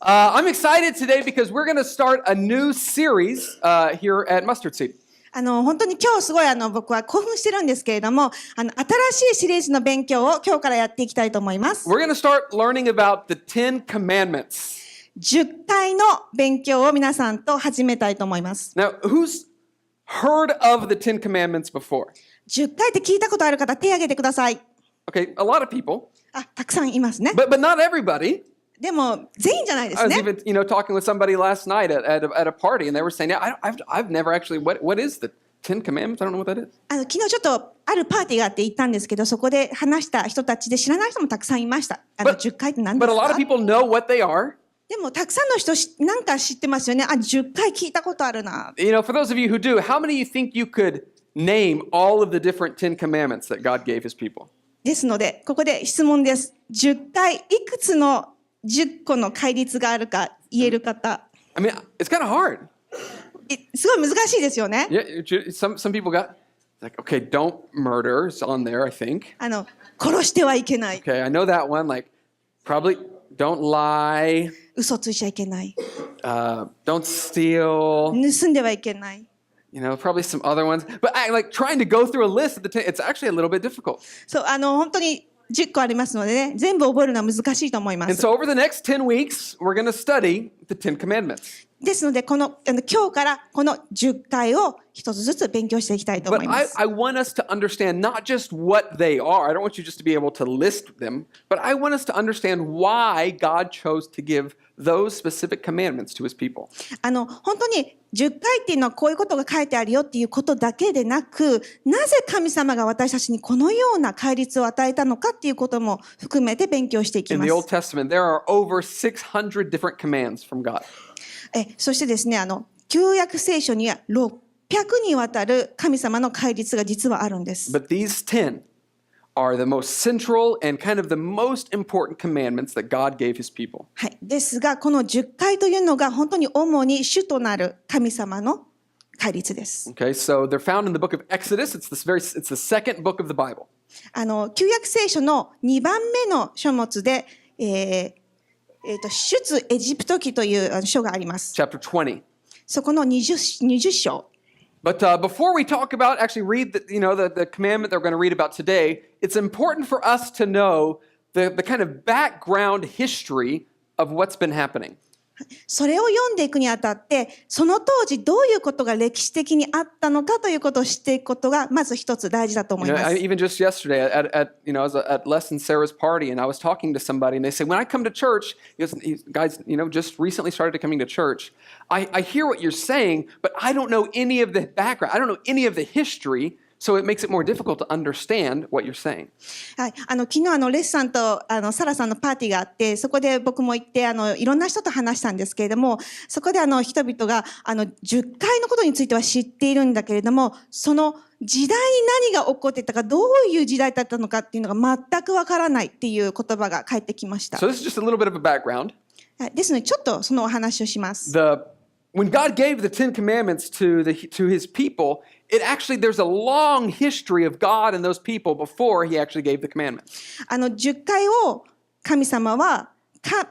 I'm excited today because we're going to start a new series here at Mustard Seed. 本当に今日すごい僕は興奮してるんですけれども、新しいシリーズの勉強を今日からやっていきたいと思います。We're going to start learning about the 10 commandments. 10回の勉強を皆さんと始めたいと思います。Now, who's heard of the 10 commandments before? 10回って聞いたことある方、手を挙げてください。Okay, a lot of people. たくさんいますね。But not everybody. でも全員じゃないで I す was ね。 even, talking with somebody last night at a party, and they were saying, "Yeah, I've never actually. What is the 10 commandments? I don't know what that is." 昨日ちょっとあるパーティーがあって行ったんですけど、そこで話した人たちで知らない人もたくさんいました。10回って何で But す a lot of か？ people know what they are. でもたくさんの人なんか知ってますよね。10回聞いたことあるな。For those of you who do, how many you think you could name all of the different 10 commandments that God gave His people? ですので、ここで質問です。10回いくつの10個の戒律があるか言える方。I mean, it's kind of hard. すごい難しいですよね。Yeah, some people got like, okay, don't murder is on there, I think. 殺してはいけない。Okay, I know that one. Like, probably don't lie. 嘘ついちゃいけない。Don't steal. 盗んではいけない。Probably some other ones. But like trying to go through a list of the 10, it's actually a little bit difficult. そう、本当に10個ありますのでね、全部覚えるのは難しいと思いま And す。 so over the next 10 weeks, we're going to study the 10 commandments. ですので、今日からこの10回を一つずつ勉強していきたいと思 But います。I want us to understand not just what they are. I don't want you just to be able to list them, but I want us to understand why God chose to give those specific commandments to His people. 本当に10回っていうのはこういうことが書いてあるよっていうことだけでなく、なぜ神様が私たちにこのような戒律を与えたのかっていうことも含めて勉強していき In ま the Old す。 Testament, there are over 600 different commands from God. そしてですね、旧約聖書には600にわたる神様の戒律が実はあるんです。 But these 10 are the most central and kind of the most important commandments that God gave His people. はい。ですが、この10回というのが本当に主に主となる神様の戒律です。Okay, so they're found in the book of Exodus. It's the second book of the Bible. 旧約聖書の2番目の書物で、出エジプト記という書があります。 Chapter 20. そこの20章。But before we talk about, actually read the commandment that we're going to read about today, it's important for us to know the kind of background history of what's been happening. それを読んでいくにあたって、その当時どういうことが歴史的にあったのかということを知っていくことがまず一つ大事だと思います。Even just yesterday I was at Les and Sarah's party, and I was talking to somebody, and they said, when I come to church, guys, just recently started coming to church, I hear what you're saying, but I don't know any of the background. I don't know any of the history. So it makes it more difficult to understand what you're saying. はい、昨日レッさんとサラさんのパーティーがあって、そこで僕も行っていろんな人と話したんですけれども、そこで人々が10回のことについては知っているんだけれども、その時代に何が起こっていたか、どういう時代だったのかっていうのが全くわからないっていう言葉が返ってきました。So this is just a little bit of a background. はい、ですのでちょっとそのお話をします。When God gave the 10 commandments to His people, there's a long history of God and those people before He actually gave the commandments. 10回を神様は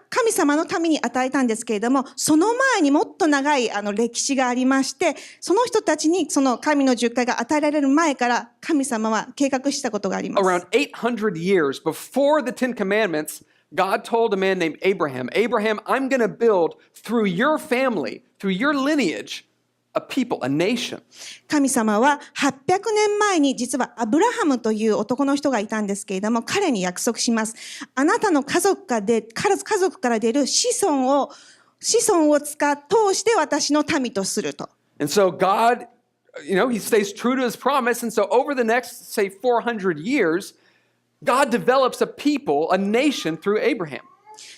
神様のために与えたんですけれども、その前にもっと長い歴史がありまして、その人たちにその神の10回が与えられる前から神様は計画したことがあります。Around 800 years before the 10 commandments, God told a man named Abraham, I'm going to build through your family, through your lineage, a people, a nation. 神様は800年前に実はアブラハムという男の人がいたんですけれども、彼に約束します。あなたの家族から出る子孫を通して私の民とすると。And so God, He stays true to His promise. And so over the next, say, 400 years, God develops a people, a nation through Abraham.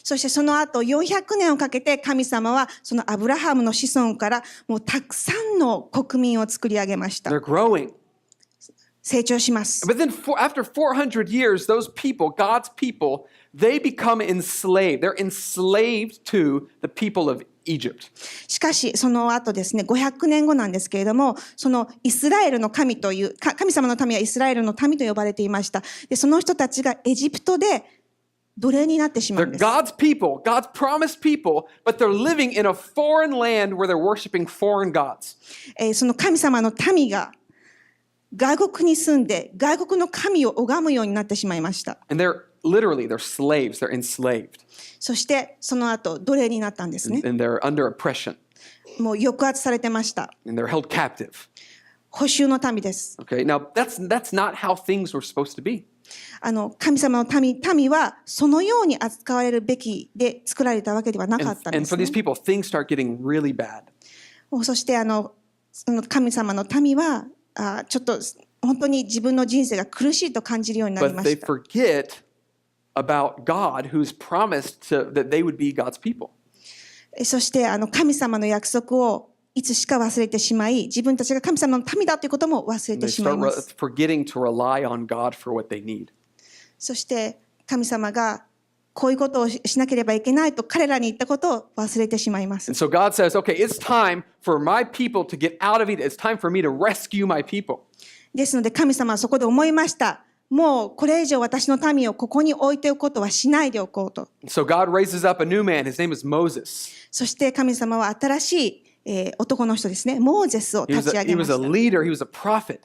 そしてその後400年をかけて神様はそのアブラハムの子孫からもうたくさんの国民を作り上げました。They're growing. 成長します。But then after 400 years, those people, God's people, they become enslaved. They're enslaved to the people of Egypt. しかしその後ですね、500年後なんですけれども、そのイスラエルの神という神様の民はイスラエルの民と呼ばれていました。でその人たちがエジプトで奴隷になってしまう They're んです。 God's people, God's promised people, but they're living in a foreign land where they're worshiping foreign gods. その神様の民が外国に住んで外国の神を拝むようになってしまいました。 And they're slaves, they're enslaved. そしてその後奴隷になったんですね。 And they're under oppression. もう抑圧されてました。 And they're held captive. 捕囚の民です。 Okay, now that's not how things were supposed to be. 神様の民はそのように扱われるべきで作られたわけではなかったんで And す for ね。 these people, things start getting really bad. そしてその神様の民はちょっと本当に自分の人生が苦しいと感じるようになり But ま they した。 forget about God who's promised that they would be God's people. そして神様の約束をいつしか忘れてしまい、自分たちが神様の民だということも忘れ And て they しまい start ます。 forgetting to rely on God for what they need. そして神様がこういうことをしなければいけないと彼らに言ったことを忘れてしまいます。 And so God says, okay, it's time for my people to get out of it. It's time for me to rescue my people. ですので神様はそこで思いました。もうこれ以上私の民をここに置いておくことはしないでおこうと。 So God raises up a new man. His name is Moses. そして神様は新しい男の人ですね、モーゼスを He 立ち上 he げま was し a た。 leader. He was a prophet.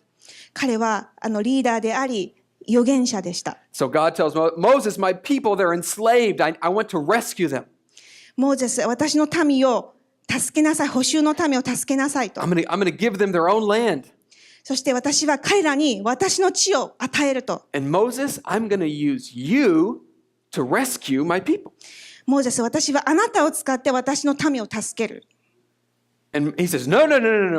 彼はリーダーであり預言者でした。 So God tells Moses, my people, they're enslaved. I want to rescue them. モーゼス、私の民を助けなさい、捕囚の民を助けなさいと。 I'm gonna give them their own land. そして私は彼らに私の地を与えると。 And Moses, I'm gonna use you to rescue my people. モーゼス、私はあなたを使って私の民を助ける。 And he says, no,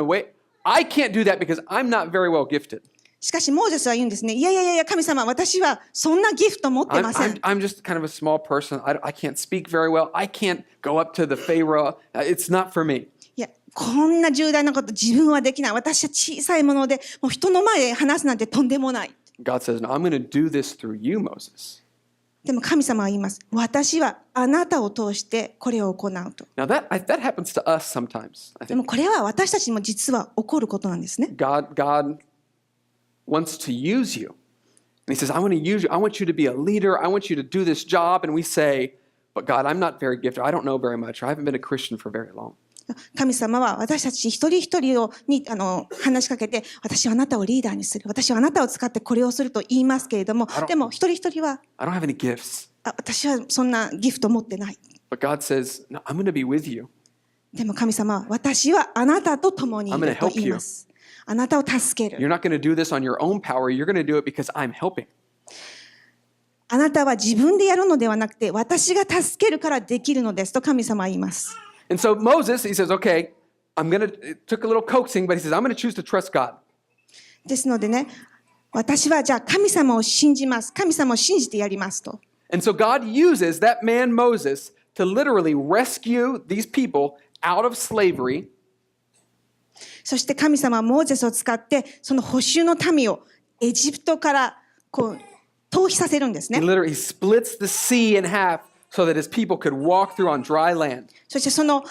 wait. I can't do that because I'm not very well gifted. しかしモーゼスは言うんですね。いや神様、私はそんなギフト持ってません。 I'm just kind of a small person. I can't speak very well. I can't go up to the Pharaoh. It's not for me. いや、こんな重大なこと自分はできない。私は小さいもので、もう人の前で話すなんてとんでもない。 God says, no, I'm going to do this through you, Moses. でも神様は言います。私はあなたを通してこれを行うと。 Now that happens to us sometimes. I で think もこれは私たちにも実は起こることなんですね。God wants to use you. And he says, I want to use you. I want you to be a leader. I want you to do this job. And we say, but God, I'm not very gifted. I don't know very much. Or I haven't been a Christian for very long. 神様は私たち一人一人に話しかけて、私はあなたをリーダーにする。私はあなたを使ってこれをすると言いますけれども、でも一人一人は、I don't have any gifts. 私はそんなギフト持ってない。 But God says, no, I'm going to be with you. でも神様は、私はあなたと共にいると言います。あなたを助ける。 You're not going to do this on your own power. You're going to do it because I'm helping. あなたは自分でやるのではなくて、私が助けるからできるのですと神様は言います。 And so Moses, he says, okay, it took a little coaxing, but he says, I'm going to choose to trust God. ですのでね、私はじゃあ神様を信じます。神様を信じてやりますと。 And so God uses that man Moses to literally rescue these people out of slavery. そして神様はモーゼスを使ってその捕囚の民をエジプトからこう逃避させるんですね。 He literally splits the sea in half so that his people could walk through on dry land. そしてその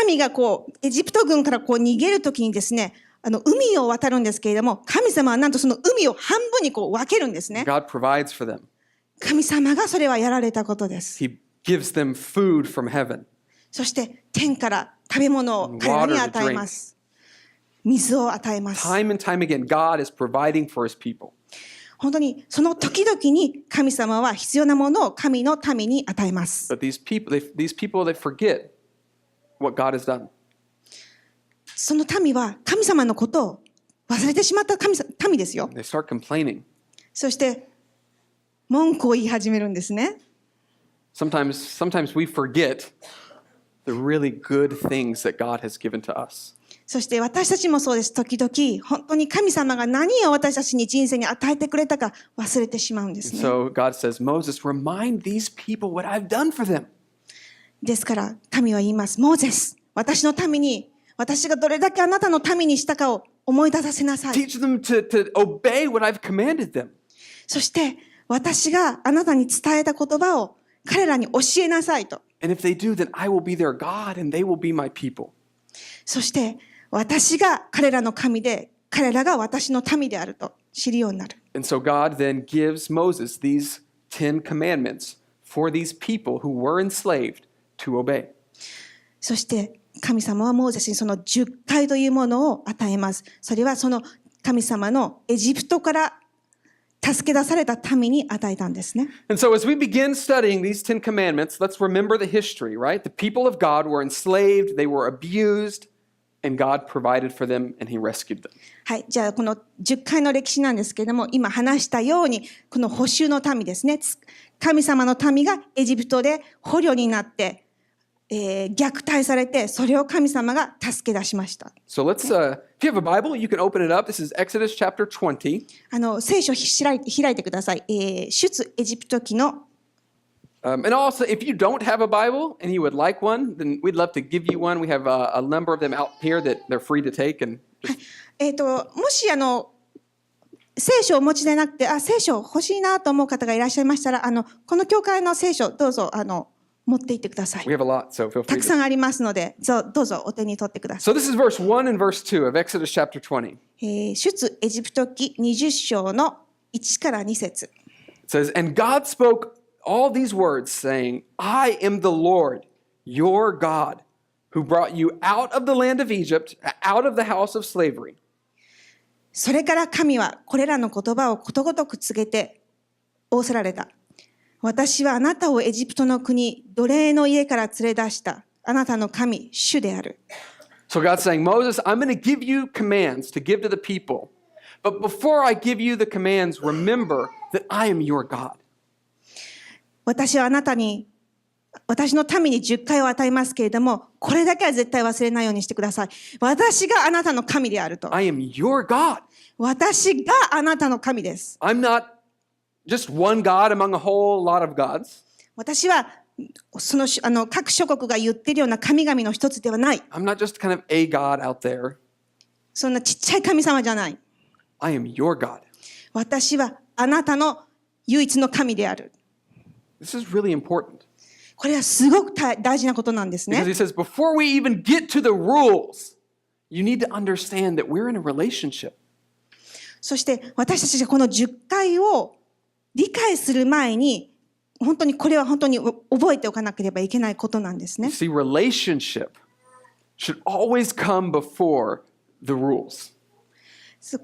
民がこうエジプト軍からこう逃げるときにですね、海を渡るんですけれども、神様はなんとその海を半分にこう分けるんですね。 God provides for them. 神様がそれはやられたことです。 He gives them food from heaven. そして天から食べ物を彼らに与えます。水を与えます。 Time and time again, God is providing for his people. 本当にその時々に神様は必要なものを神の民に与えます。 But these people, they forget what God has done. その民は神様のことを忘れてしまった民ですよ。 They start complaining. そして文句を言い始めるんですね。 Sometimes we forget the really good things that God has given to us. そして私たちもそうです。時々本当に神様が何を私たちに人生に与えてくれたか忘れてしまうんですね。 So God says, Moses, remind these people what I've done for them. ですから民は言います。モーゼス、私のために私がどれだけあなたのためにしたかを思い出させなさい。 Teach them to obey what I've commanded them. そして私があなたに伝えた言葉を彼らに教えなさいと。 And if they do, then I will be their God and they will be my people. そして私が彼らの神で彼らが私の民であると知るようになる。 And so God then gives Moses these 10 commandments for these people who were enslaved to obey. そして神様はモーゼスにその10回というものを与えます。それはその神様のエジプトから助け出された民に与えたんですね。And so as we begin studying these 10 commandments, let's remember the history, right? The people of God were enslaved, they were abused, and God provided for them and He rescued them. はい、じゃあこの10回の歴史なんですけれども、今話したようにこの捕囚の民ですね。神様の民がエジプトで捕虜になって、虐待されて、それを神様が助け出しました。So let's, if you have a Bible, you can open it up. This is Exodus chapter 20. 聖書を開いてください。出エジプト記のAnd also, if you don't have a Bible and you would like one, then we'd love to give you one. We have a number of them out here that they're free to take. And just... もし聖書をお持ちでなくて、聖書欲しいなと思う方がいらっしゃいましたら、この教会の聖書どうぞ持っていってください。We have a lot, so feel free たくさんありますので、どうぞお手に取ってください。So this is verse 1 and verse 2 of Exodus chapter 20. 出エジプト記20章の1から2節。It says, And God spoke all these words, saying, I am the Lord, your God, who brought you out of the land of Egypt, out of the house of slavery. それから神はこれらの言葉をことごとく告げて仰せられた。私はあなたをエジプトの国、奴隷の家から連れ出したあなたの神、主である。So God's saying, Moses, I'm going to give you commands to give to the people. But before I give you the commands, remember that I am your God. 私はあなたに、私の民に10回を与えますけれども、これだけは絶対忘れないようにしてください。私があなたの神であると。I am your God. 私があなたの神です。I'm not just one God among a whole lot of gods. 私はその各諸国が言っているような神々の一つではない。I'm not just kind of a God out there. そんなちっちゃい神様じゃない。I am your God. 私はあなたの唯一の神である。This is really important. これはすごく大事なことなんですね。Because he says, before we even get to the rules, you need to understand that we're in a relationship. そして私たちがこの10回を理解する前に、本当にこれは本当に覚えておかなければいけないことなんですね。See, relationship should always come before the rules.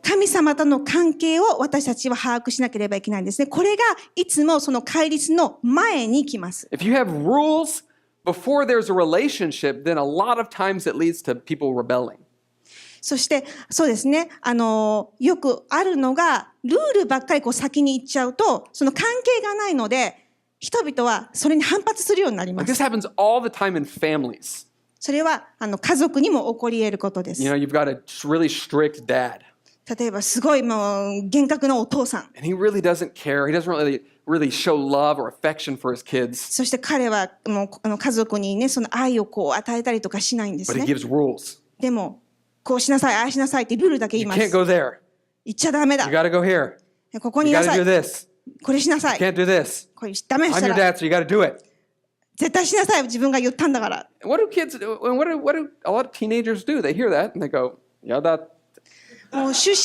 神様との関係を私たちは把握しなければいけないんですね。これがいつもその戒律の前に来ます。If you have rules before there's a relationship, then a lot of times it leads to people rebelling. そしてそうですね、よくあるのがルールばっかり先に行っちゃうと、その関係がないので人々はそれに反発するようになりま Like す。 this happens all the time in families. それは家族にも起こり得ることです。You know, you've got a really strict dad. 例えばすごいもう厳格なお父さん。 And he really doesn't care. He doesn't really show love or affection for his kids. そして彼はもう家族にね、その愛を与えたりとかしないんです But he ね。 gives rules. でもこうしなさい、ああしなさいってルールだけ言い You ま can't す。 go there. 言っちゃダメだ You。got to go here. ここにい You な got さ to い。 do this. これしなさ You い。 can't do this. これダメし I'm た your ら dad, so you got to do it. 絶対しなさい。自分が言ったんだから。 And what do kids do? What do a lot of teenagers do? They hear that and they go, "Yada." もう思春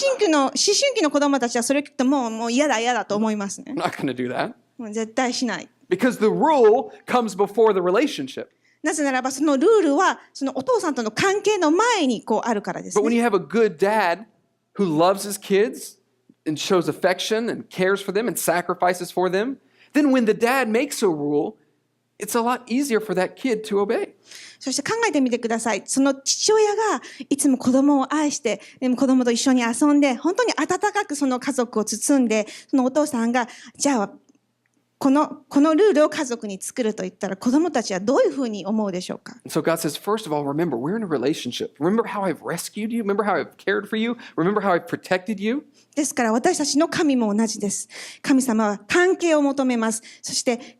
期の子供たちはそれ聞くともう嫌だと思いますね I'm。not going to do that. もう絶対しない。 Because the rule comes before the relationship. なぜならばそのルールはそのお父さんとの関係の前にあるからです But when ね。 you have a good dad who loves his kids and shows affection and cares for them and sacrifices for them, then when the dad makes a rule, it's a lot easier for that kid to obey. そして考えてみてください。その父親がいつも子供を愛して、でも子供と一緒に遊んで、本当に温かくその家族を包んで、そのお父さんが、じゃあ、このルールを家族に作ると言ったら、子供たちはどういうふうに思うでしょうか。 So God says, first of all, remember, we're in a relationship. Remember how I've rescued you? Remember how I've cared for you? Remember how I've protected you? ですから私たちの神も同じです。神様は関係を求めます。そして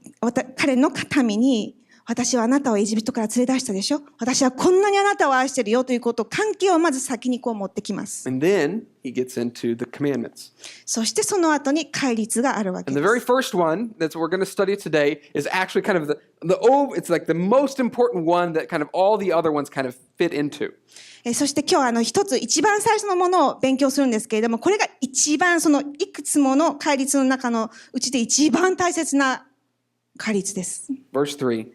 彼の民に、私はあなたをエジプトから連れ出したでしょ。私はこんなにあなたを愛してるよということを、関係をまず先に持ってきます。And then he gets into the commandments. そしてその後に戒律があるわけ And で the very す。 first one that we're going to study today is actually kind of it's like the most important one that kind of all the other ones kind of fit into. そして今日は一番最初のものを勉強するんですけれども、これが一番そのいくつもの戒律の中のうちで一番大切な戒律です。 Verse 3.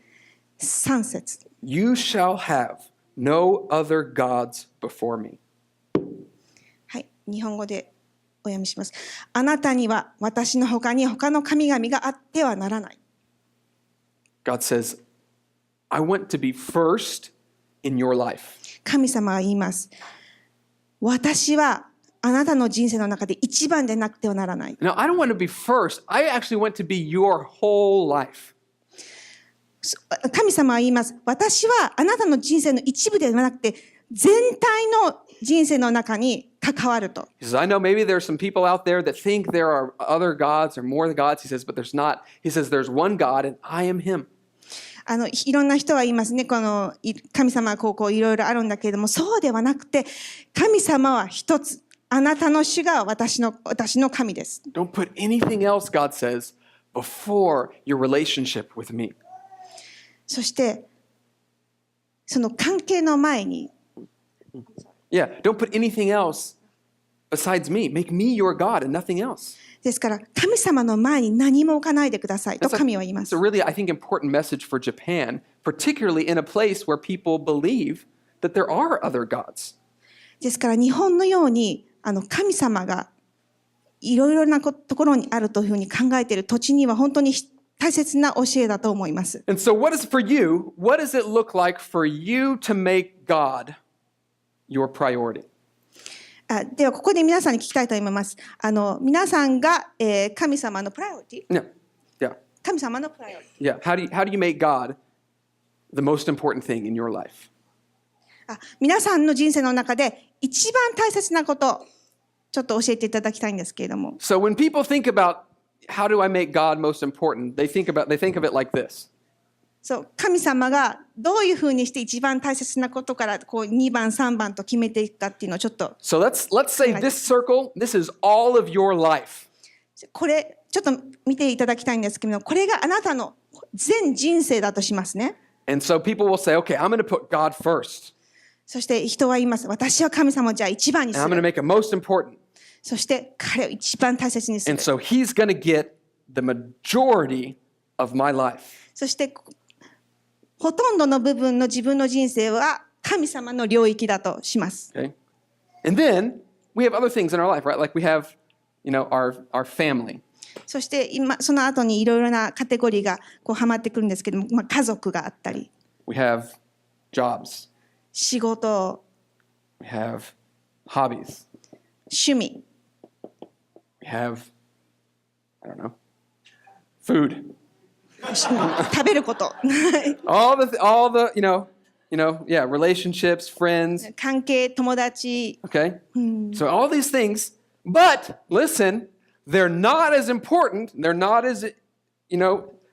3節。You shall have no other gods before me. はい、日本語でお読みします。あなたには私の他に他の神々があってはならない。God says, I want to be first in your life. 神様は言います。私はあなたの人生の中で一番でなくてはならない。Now, I don't want to be first. I actually want to be your whole life. 神様は言います。私はあなたの人生の一部ではなくて全体の人生の中に関わると。He says, I know maybe there are some people out there that think there are other gods or more gods. He says, but there's not. He says, there's one God and I am him. いろんな人は言いますね。この神様はこういろいろあるんだけれども、そうではなくて、神様は一つ。あなたの主が私の神です。Don't put anything else, God says, before your relationship with me. そして、その関係の前に、Yeah, don't put anything else besides me. Make me your God and nothing else. ですから、神様の前に何も置かないでくださいと神は言いま It's す。a really, I think, important message for Japan, particularly in a place where people believe that there are other gods. ですから、日本のように神様がいろいろなところにあるというふうに考えている土地には本当に大切な教えだと思います。And so what is for you, what does it look like for you to make God your priority? ではここで皆さんに聞きたいと思います。皆さんが、神様のプライオリティ Yeah. Yeah. 神様のプライオリティ Yeah. How do you make God the most important thing in your life? 皆さんの人生の中で一番大切なことちょっと教えていただきたいんですけれども。So when people think about how do I make God most important, they think of it like this. そう神様がどういうふうにして一番大切なことから2番3番と決めていくかっていうのをちょっと So let's say this circle, this is all of your life. これちょっと見ていただきたいんですけども、これがあなたの全人生だとしますね。 And so people will say, okay, I'm going to put God first. そして人は言います。私は神様をじゃあ一番にす And I'm going to る。 make him most important. そして彼を一番大切にする And。so he's going to get the majority of my life. そしてほとんどの部分の自分の人生は神様の領域だとします。Okay? And then we have other things in our life, right? Like we have, our family. そしてその後にいろいろなカテゴリーがはまってくるんですけども、家族があったり、 We have jobs. 仕事、 We have hobbies. 趣味、 We have, I don't know, food. 食べること、 all the, yeah, relationships, friends. 関係、友達、 Okay? So all these things, but listen, they're not as important, they're not as,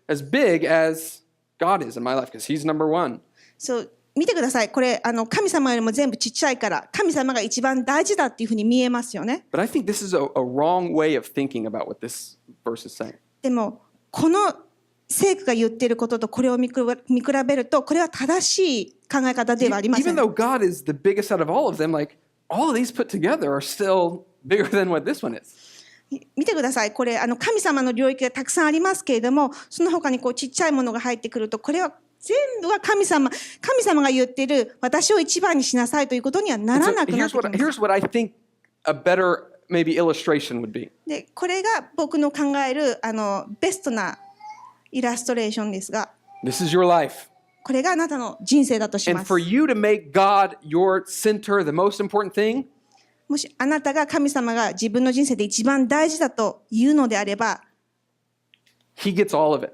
as big as God is in my life because he's number one. そう見てください。これ神様よりも全部ちっちゃいから神様が一番大事だっていうふうに見えますよね。 But I think this is a wrong way of thinking about what this verse is saying. でもこの聖句が言っていることとこれを見比べるとこれは正しい考え方ではありませ Even ん。 though God is the biggest out of all of them, like all of these put together are still bigger than what this one is. 見てください。これ神様の領域がたくさんありますけれども、その他にちっちゃいものが入ってくると、これは全部は神様が言っている私を一番にしなさいということにはならなくなってきます。 Here's what I think a better maybe illustration would be. で、これが僕の考えるベストなイラストレーションですが、 This is your life. これがあなたの人生だとし And ます。 for you to make God your center, the most important thing, もしあなたが神様が自分の人生で一番大事だというのであれば、 he gets all of it.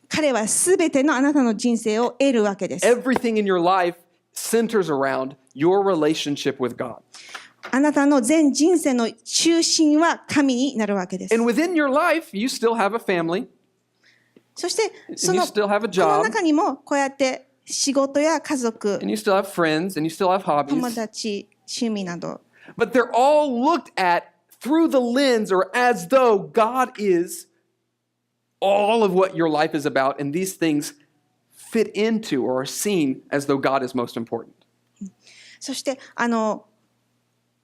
彼はすべてのあなたの人生を得るわけです。 Everything in your life centers around your relationship with God. あなたの全人生の中心は神になるわけです。 And within your life, you still have a family. そしてそ And の you still have a この job. 中にもこうやって仕事や家族、 And you still have friends. And you still have 友 hobbies. 達、趣味など。 But they're all looked at through the lens or as though God is all of what your life is about. And these things fit into or are seen as though God is most important. そして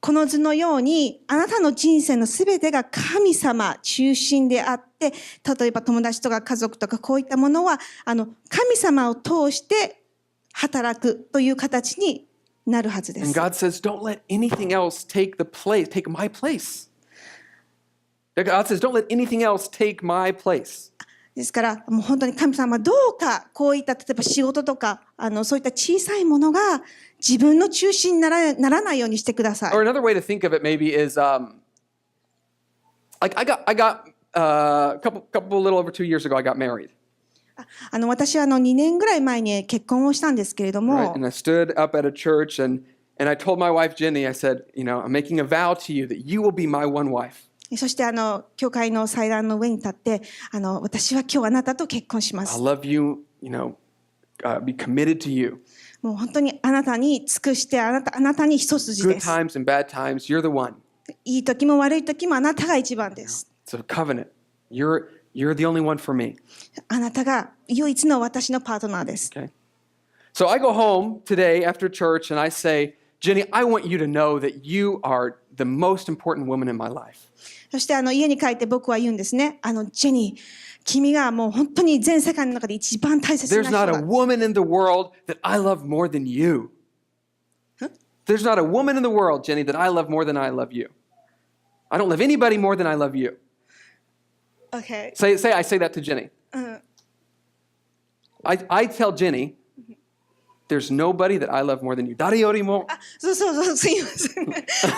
この図のようにあなたの人生のすべてが神様中心であって、例えば友達とか家族とかこういったものは神様を通して働くという形になるはずで And す。 God says, don't let anything else take my place. God says, don't let anything else take my place. ですからもう本当に神様はどうかこういった例えば仕事とかそういった小さいものが自分の中心にならないようにしてください。 Or another way to think of it maybe is, like I got a couple little over 2 years ago, I got married. 私は2年ぐらい前に結婚をしたんですけれど Right? も、 And I stood up at a church and I told my wife Jenny, I said, I'm making a vow to you that you will be my one wife. そして教会の祭壇の上に立って私は今日あなたと結婚しま I す。 love you, be committed to you. もう本当にあなたに尽くしてあなたに一筋 Good です。 times and bad times, you're the one. いい時も悪い時もあなたが一番です。 It's a covenant. You're the only one for me. あなたが唯一の私のパートナーです。 Okay. So I go home today after church and I say, Jenny, I want you to know that you are the most important woman in my life. そして家に帰って僕は言うんですね。ジェニー、君がもう本当に全世界の中で一番大切な There's 人 not だ。 a woman in the world that I love more than you. There's not a woman in the world, Jenny, that I love more than I love you. I don't love anybody more than I love you. Okay. I say that to Jenny. I tell Jenny, there's nobody that I love more than you. 誰よりも。そう、すいません。ち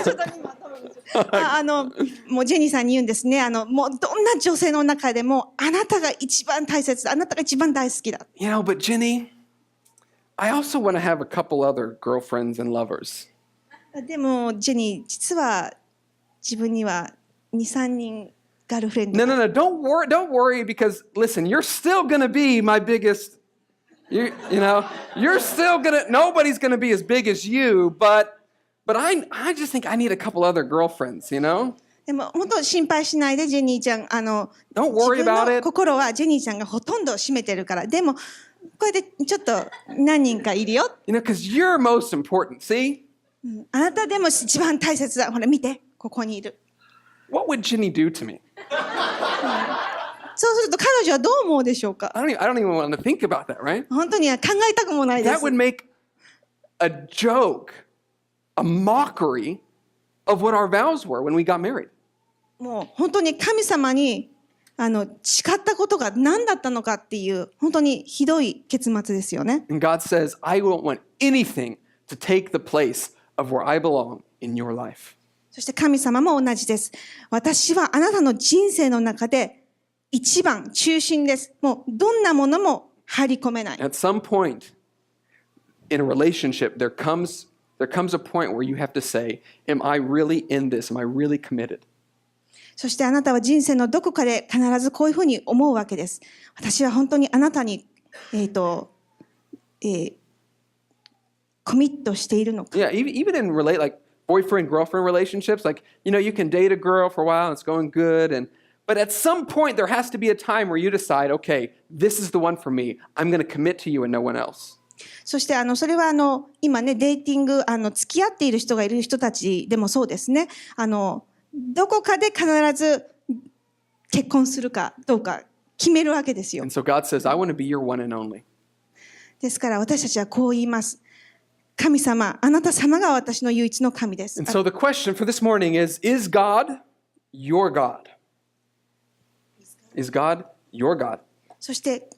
ょっと今頭がもうジェニーさんに言うんですね。もうどんな女性の中でもあなたが一番大切だ。あなたが一番大好きだ。But Jenny, I also want to have a couple other girlfriends and lovers. でもジェニー、実は自分には2、3人ガールフレンド。 No, don't worry because listen, you're still going to be my biggest, you're still nobody's going to be as big as you, but I just think I need a couple other girlfriends, でも本当心配しないでジェニーちゃん。 Don't worry 自分 about の it. 心はジェニーちゃんがほとんど占めてるから。でもこれでちょっと何人かいるよ。 Because you're most important. See? あなたでも一番大切だ。ほら見て、ここにいる。 What would Jenny do to me? そうすると彼女はどう思うでしょうか。 I don't even want to think about that, right? 本当には考えたくもないで That す。 would make a joke, a mockery of what our vows were when we got married. もう本当に神様に誓ったことが何だったのかっていう本当にひどい結末ですよね。 And God says, I don't want anything to take the place of where I belong in your life. そして神様も同じです。私はあなたの人生の中で一番中心です。もうどんなものも入り込めない。 At some point in a relationship, there comes a point where you have to say, am I really in this? Am I really committed? そしてあなたは人生のどこかで必ずこういうふうに思うわけです。私は本当にあなたに、コミットしているのか。 Yeah, even in like boyfriend girlfriend relationships, like you can date a girl for a while and it's going good, but at some point there has to be a time where you decide, okay, this is the one for me. I'm going to commit to you and no one else. そしてそれは今ねデーティング付き合っている人がいる人たちでもそうですね。どこかで必ず結婚するかどうか決めるわけですよ。 And so God says, I want to be your one and only. ですから私たちはこう言います。神様、あなた様が私の唯一の神です。 And so the question for this morning is God your God? Is God your God? そして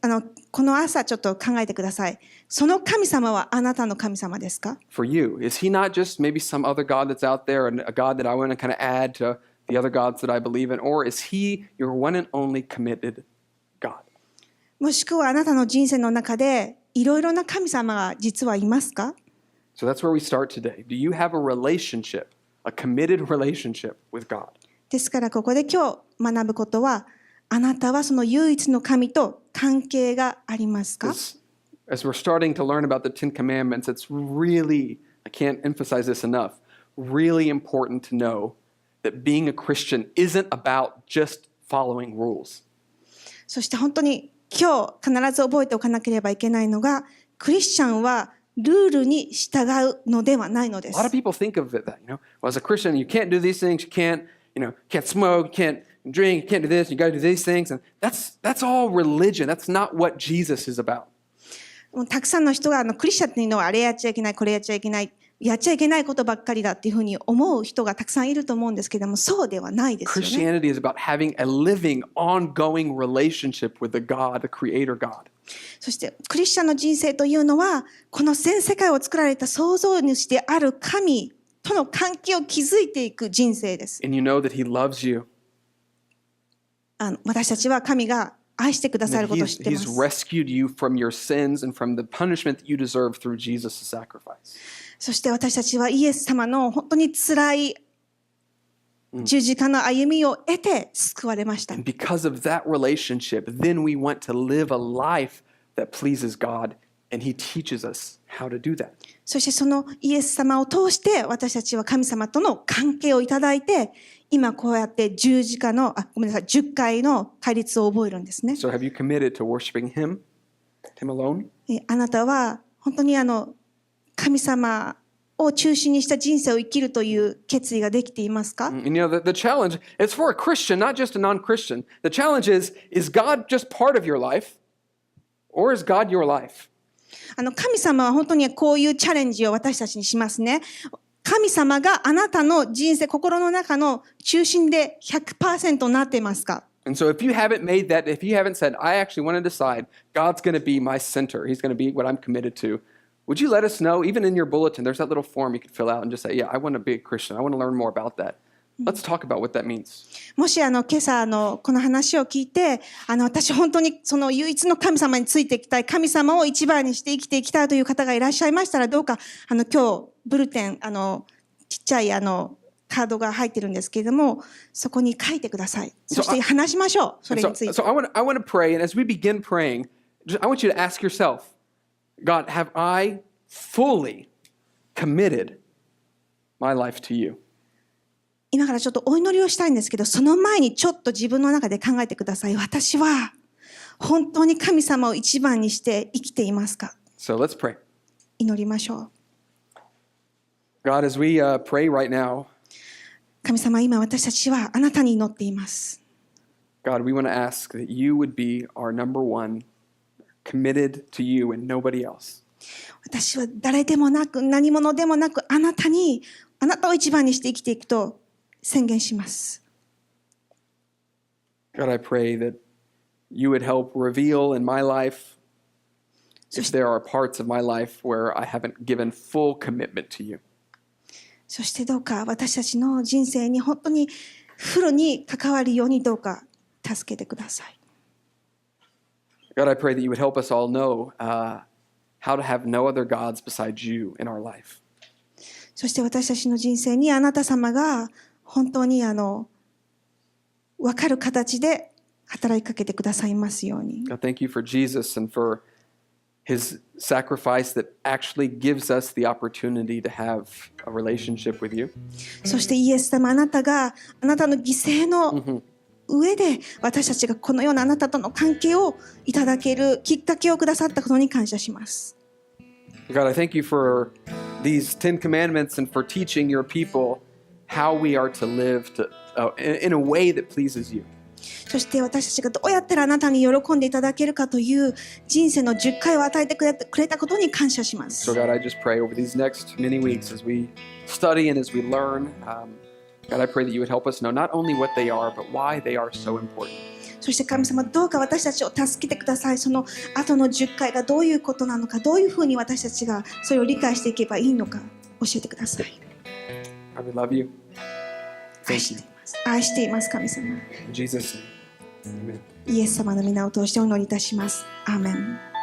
この朝ちょっと考えてください。その神様はあなたの神様ですか？ For you, is he not just maybe some other God that's out there and a God that I want to kind of add to the other gods that I believe in? Or is he your one and only committed God? もしくはあなたの人生の中でいろいろな神様が実はいますか？ So that's where we start today. Do you have a relationship, a committed relationship with God? ですからここで今日学ぶことは、あなたはその唯一の神と関係がありますか？ As we're starting to learn about the Ten Commandments, it's really, I can't emphasize this enough, really important to know that being a Christian isn't about just following rules. そして本当に今日必ず覚えておかなければいけないのが、クリスチャンはルールに従うのではないので A す。 lot of people think of it that, well, as a Christian, you can't do these things, you can't smoke, you can't drink, you can't do this, you got to do these things. And that's all religion. That's not what Jesus is about. もうたくさんの人がクリスチャンっていうのはあれやっちゃいけない、これやっちゃいけない、やっちゃいけないことばっかりだっていうふうに思う人がたくさんいると思うんですけども、そうではないですよね。 Christianity is about having a living, ongoing relationship with the God, the Creator God. そしてクリスチャンの人生というのは、この全世界を作られた創造主である神との関係を築いていく人生です。 And you know that He loves you. 私たちは神が愛してくださることを知っていま He's す。 rescued you from your sins and from the punishment that you deserve through Jesus' sacrifice. そして私たちはイエス様の本当に辛い十字架の歩みを得て救われました。 And because of that relationship, then we want to live a life that pleases God, and He teaches us how to do that. そしてそのイエス様を通して私たちは神様との関係をいただいて、今こうやって十字架の、10回の戒律を覚えるんですね。 So have you committed to worshiping Him alone? あなたは本当に神様を中心にした人生を生きるという決意ができていますか？ And the challenge, it's for a Christian, not just a non-Christian. The challenge is God just part of your life, or is God your life? 神様は本当にこういうチャレンジを私たちにしますね。神様があなたの人生、心の中の中心で 100% なっていますか？ And so if you haven't made that, if you haven't said, I actually want to decide, God's going to be my center, He's going to be what I'm committed to, would you let us know, even in your bulletin, there's that little form you could fill out and just say, yeah, I want to be a Christian. I want to learn more about that. Let's talk about what that means. もし今朝この話を聞いて、私本当にその唯一の神様についていきたい、神様を一番にして生きていきたいという方がいらっしゃいましたら、どうか今日ブルテンちっちゃいカードが入ってるんですけれども、そこに書いてください。そして話しましょう。それについて。 So I want to pray, and as we begin praying, I want you to ask yourself, God, have I fully committed my life to you? 今からちょっとお祈りをしたいんですけど、その前にちょっと自分の中で考えてください。私は本当に神様を一番にして生きていますか？ So let's pray. 祈りましょう。 God, as we pray right now, 神様、今私たちはあなたに祈っています。 God, we want to ask that you would be our number one, committed to you and nobody else. 私は誰でもなく何者でもなくあなたを一番にして生きていくと宣言します。 God, I pray that you would help reveal in my life if there are parts of my life where I haven't given full commitment to you. そしてどうか私たちの人生に本当にフルに関わるようにどうか助けてください。 God, I pray that you would help us all know how to have no other gods besides you in our life. そして私たちの人生にあなた様が本当に分かる形で働きかけてくださいますように。 God, thank you for Jesus and for his sacrifice that actually gives us the opportunity to have a relationship with you. そしてイエス様、あなたの犠牲の上で私たちがこのようなあなたとの関係をいただけるきっかけをくださったことに感謝します。 God, I thank you for these 10 commandments and for teaching your people how we are to live in a way that pleases you. そして私たちがどうやったらあなたに喜んでいただけるかという人生の10回を与えてくれたことに感謝します。 So God, I just pray over these next many weeks as we study and as we learn, God, I pray that you would help us know not only what they are, but why they are so important. そして神様、どうか私たちを助けてください。その後の10回がどういうことなのか、どういうふうに私たちがそれを理解していけばいいのか教えてください。 I would love you. 愛しています。愛しています、神様。 In Jesus' name, amen. イエス様の皆を通してお祈りいたします。アーメン。